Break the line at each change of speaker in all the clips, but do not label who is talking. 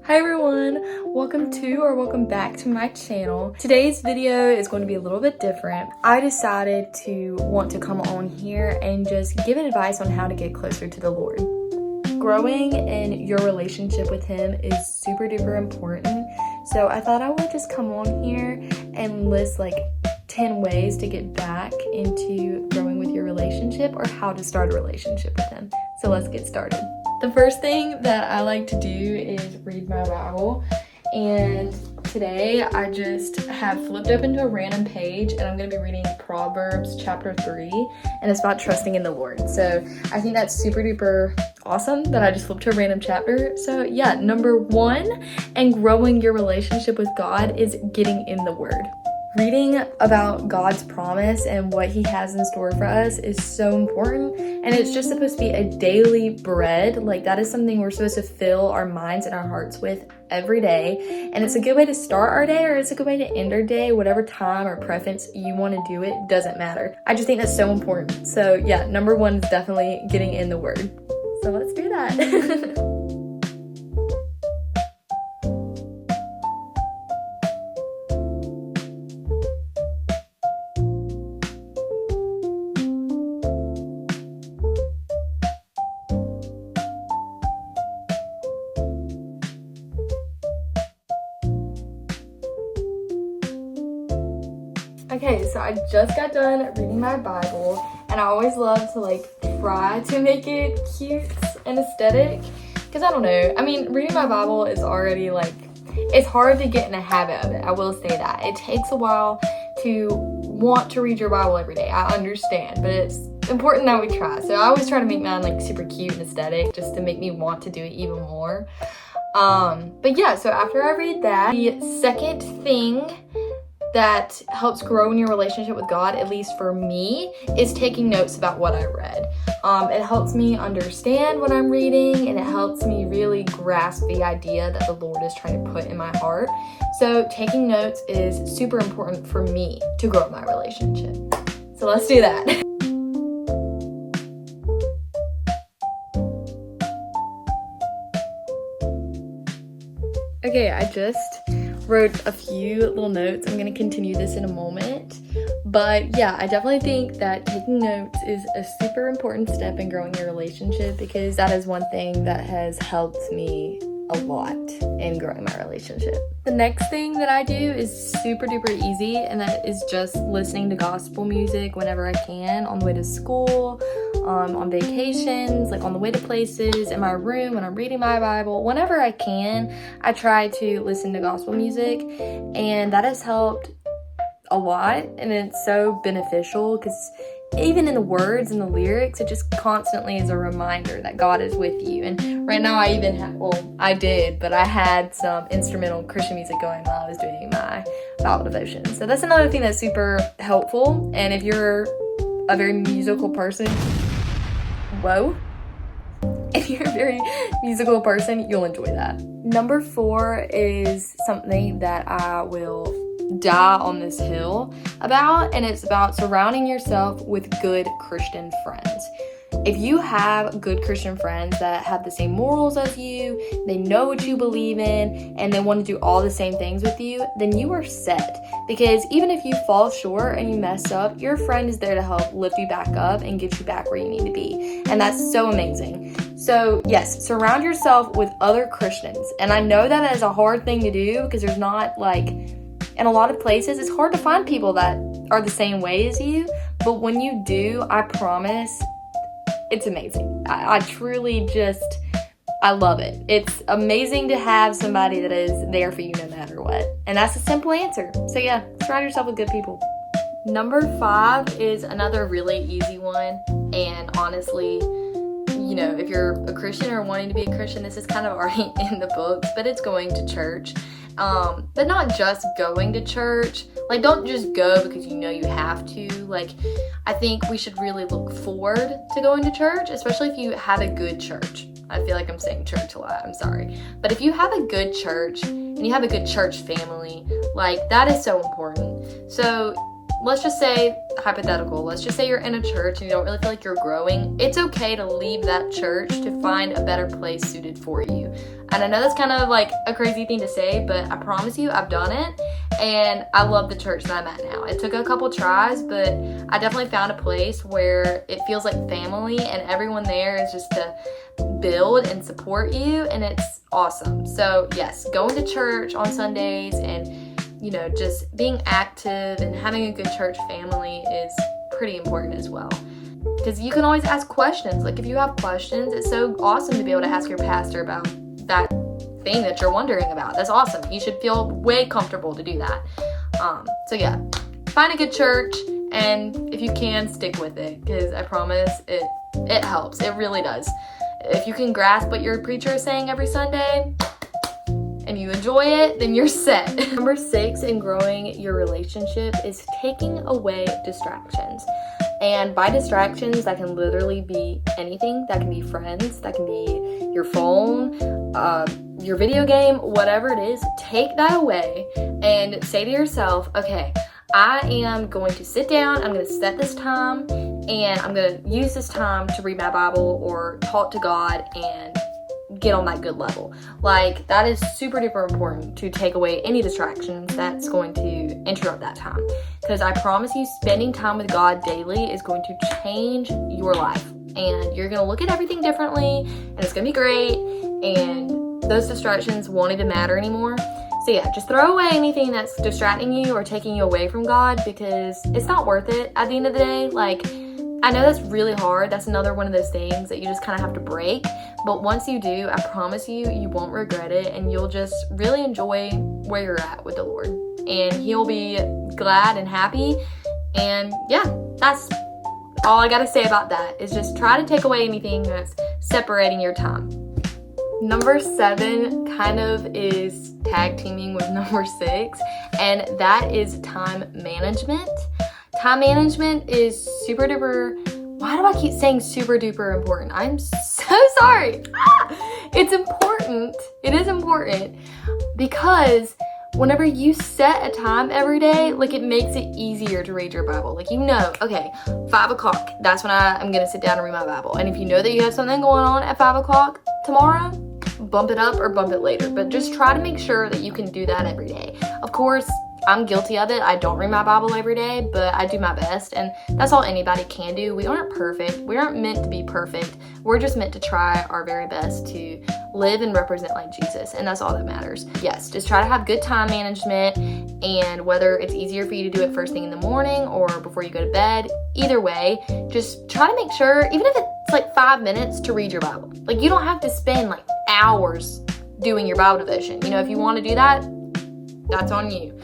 Hi everyone, welcome back to my channel. Today's video is going to be a little bit different. I decided to want to come on here and just give advice on how to get closer to the Lord. Growing in your relationship with Him is super duper important. So I thought I would just come on here and list like 10 ways to get back into growing with your relationship or how to start a relationship with Him. So let's get started. The first thing that I like to do is read my Bible, and today I just have flipped open to a random page and I'm going to be reading Proverbs chapter 3, and it's about trusting in the Lord. So I think that's super duper awesome that I just flipped to a random chapter. So yeah, number one, and growing your relationship with God is getting in the Word. Reading about God's promise and what He has in store for us is so important, and it's just supposed to be a daily bread. Like, that is something we're supposed to fill our minds and our hearts with every day, and it's a good way to start our day, or it's a good way to end our day. Whatever time or preference you want to do it, doesn't matter. I just think that's so important. So yeah, number one is definitely getting in the Word. So let's do that. Okay, so I just got done reading my Bible, and I always love to like try to make it cute and aesthetic, because I don't know, I mean, reading my Bible is already like, it's hard to get in a habit of it. I will say that. It takes a while to want to read your Bible every day. I understand, but it's important that we try. So I always try to make mine like super cute and aesthetic just to make me want to do it even more. But yeah, so after I read that, the second thing that helps grow in your relationship with God, at least for me, is taking notes about what I read. It helps me understand what I'm reading, and it helps me really grasp the idea that the Lord is trying to put in my heart. So taking notes is super important for me to grow my relationship. So let's do that. Okay, I just wrote a few little notes. I'm going to continue this in a moment. But yeah, I definitely think that taking notes is a super important step in growing your relationship, because that is one thing that has helped me a lot in growing my relationship. The next thing that I do is super duper easy, and that is just listening to gospel music whenever I can, on the way to school, on vacations, like on the way to places, in my room, when I'm reading my Bible. Whenever I can, I try to listen to gospel music, and that has helped a lot, and it's so beneficial because even in the words and the lyrics, it just constantly is a reminder that God is with you. And right now I even have, I had some instrumental Christian music going while I was doing my Bible devotion. So that's another thing that's super helpful. And if you're a very musical person, if you're a very musical person, you'll enjoy that. Number 4 is something that I will die on this hill about, and it's about surrounding yourself with good Christian friends. If you have good Christian friends that have the same morals as you, they know what you believe in, and they want to do all the same things with you, then you are set. Because even if you fall short and you mess up, your friend is there to help lift you back up and get you back where you need to be. And that's so amazing. So yes, surround yourself with other Christians. And I know that is a hard thing to do, because there's not like, in a lot of places, it's hard to find people that are the same way as you. But when you do, I promise, it's amazing. I truly I love it. It's amazing to have somebody that is there for you no matter what. And that's a simple answer. So yeah, surround yourself with good people. Number 5 is another really easy one. And honestly, you know, if you're a Christian or wanting to be a Christian, this is kind of already in the books, but it's going to church. But not just going to church. Like, don't just go because you know you have to. Like, I think we should really look forward to going to church, especially if you have a good church. I feel like I'm saying church a lot, I'm sorry. But if you have a good church and you have a good church family, like, that is so important. So let's just say, hypothetical, let's just say you're in a church and you don't really feel like you're growing. It's okay to leave that church to find a better place suited for you. And I know that's kind of like a crazy thing to say, but I promise you I've done it, and I love the church that I'm at now. It took a couple tries, but I definitely found a place where it feels like family, and everyone there is just to build and support you, and it's awesome. So yes, going to church on Sundays and just being active and having a good church family is pretty important as well. Because you can always ask questions. Like if you have questions, it's so awesome to be able to ask your pastor about that thing that you're wondering about. That's awesome. You should feel way comfortable to do that. So yeah, find a good church, and if you can, stick with it, because I promise it helps. It really does. If you can grasp what your preacher is saying every Sunday and you enjoy it, then you're set. Number 6 in growing your relationship is taking away distractions. And by distractions, that can literally be anything. That can be friends, that can be your phone, your video game, whatever it is. Take that away and say to yourself, okay, I am going to sit down, I'm going to set this time, and I'm going to use this time to read my Bible or talk to God and get on that good level. Like, that is super duper important, to take away any distractions that's going to interrupt that time. Because I promise you, spending time with God daily is going to change your life. And you're going to look at everything differently, and it's going to be great, and those distractions won't even matter anymore. So yeah, just throw away anything that's distracting you or taking you away from God, because it's not worth it at the end of the day. Like, I know that's really hard. That's another one of those things that you just kind of have to break. But once you do, I promise you, you won't regret it, and you'll just really enjoy where you're at with the Lord. And He'll be glad and happy. And yeah, that's all I gotta say about that, is just try to take away anything that's separating your time. Number 7 kind of is tag teaming with number 6, and that is time management. Time management is super duper, why do I keep saying super duper important? I'm so sorry. It's important. It is important because whenever you set a time every day, like, it makes it easier to read your Bible. Like, okay, 5 o'clock, that's when I'm going to sit down and read my Bible. And if you know that you have something going on at 5 o'clock tomorrow, bump it up or bump it later. But just try to make sure that you can do that every day. Of course, I'm guilty of it. I don't read my Bible every day, but I do my best, and that's all anybody can do. We aren't perfect. We aren't meant to be perfect. We're just meant to try our very best to live and represent like Jesus, and that's all that matters. Yes, just try to have good time management, and whether it's easier for you to do it first thing in the morning or before you go to bed, either way, just try to make sure, even if it's like 5 minutes, to read your Bible. Like, you don't have to spend like hours doing your Bible devotion. If you want to do that, that's on you.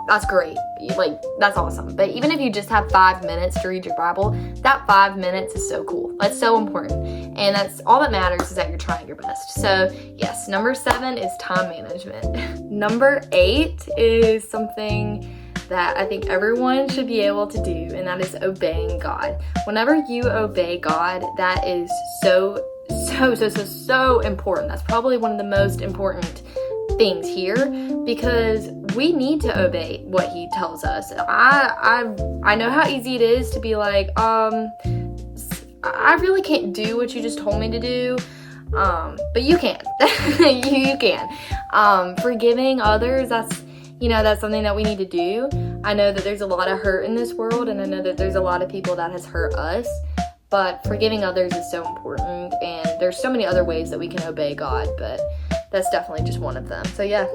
That's great. Like, that's awesome. But even if you just have 5 minutes to read your Bible, that 5 minutes is so cool. That's so important. And that's all that matters, is that you're trying your best. So yes, number 7 is time management. Number 8 is something that I think everyone should be able to do, and that is obeying God. Whenever you obey God, that is so important. That's probably one of the most important things here, because we need to obey what He tells us. I know how easy it is to be like, I really can't do what you just told me to do, but you can. you can. Forgiving others, that's something that we need to do. I know that there's a lot of hurt in this world, and I know that there's a lot of people that has hurt us, but forgiving others is so important, and there's so many other ways that we can obey God, but that's definitely just one of them. So yeah,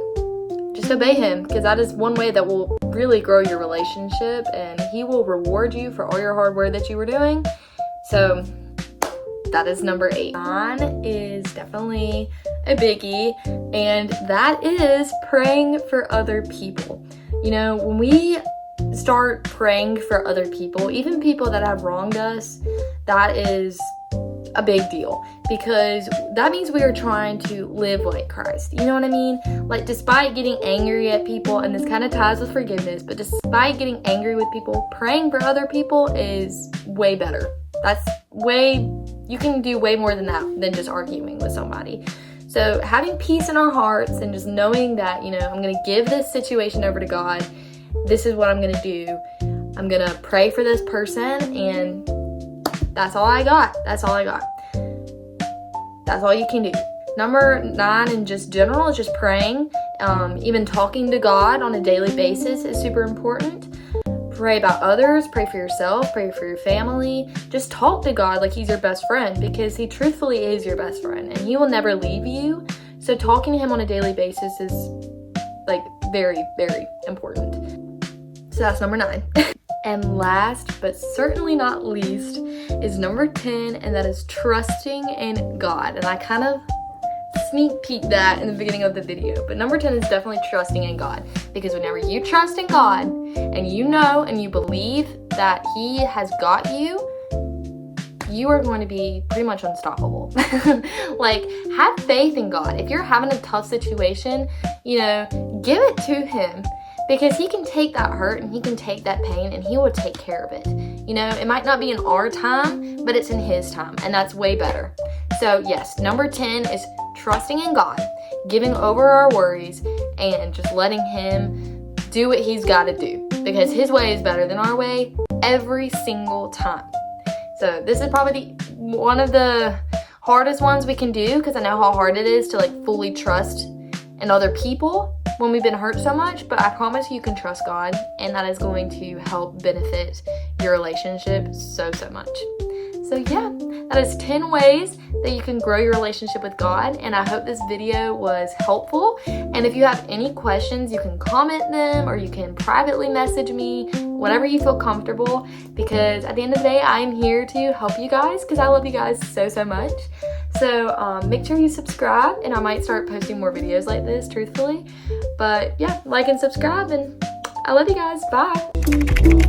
just obey Him, because that is one way that will really grow your relationship, and He will reward you for all your hard work that you were doing. So that is number 8. 9 is definitely a biggie, and that is praying for other people. When we start praying for other people, even people that have wronged us, that is a big deal, because that means we are trying to live like Christ. You know what I mean? Like, despite getting angry at people, and this kind of ties with forgiveness, but despite getting angry with people, praying for other people is way better. You can do way more than that, than just arguing with somebody. So having peace in our hearts, and just knowing that, I'm going to give this situation over to God. This is what I'm going to do. I'm going to pray for this person, and that's all I got. That's all you can do. Number 9 in just general is just praying. Even talking to God on a daily basis is super important. Pray about others, pray for yourself, pray for your family. Just talk to God like he's your best friend, because he truthfully is your best friend and he will never leave you. So talking to him on a daily basis is like very, very important. So that's number 9. And last but certainly not least is number 10, and that is trusting in God. And I kind of sneak peeked that in the beginning of the video, but number 10 is definitely trusting in God, because whenever you trust in God and you know and you believe that he has got you, you are going to be pretty much unstoppable. Like, have faith in God. If you're having a tough situation, you know, give it to him, because he can take that hurt and he can take that pain and he will take care of it. You know, it might not be in our time, but it's in his time, and that's way better. So yes, number 10 is trusting in God, giving over our worries, and just letting him do what he's got to do, because his way is better than our way every single time. So this is probably one of the hardest ones we can do, because I know how hard it is to like fully trust in other people when we've been hurt so much, but I promise you can trust God, and that is going to help benefit your relationship so much. So yeah, that is 10 ways that you can grow your relationship with God, and I hope this video was helpful. And if you have any questions, you can comment them or you can privately message me, whatever you feel comfortable, because at the end of the day, I am here to help you guys, because I love you guys so much. So make sure you subscribe, and I might start posting more videos like this, truthfully. But yeah, like and subscribe, and I love you guys. Bye.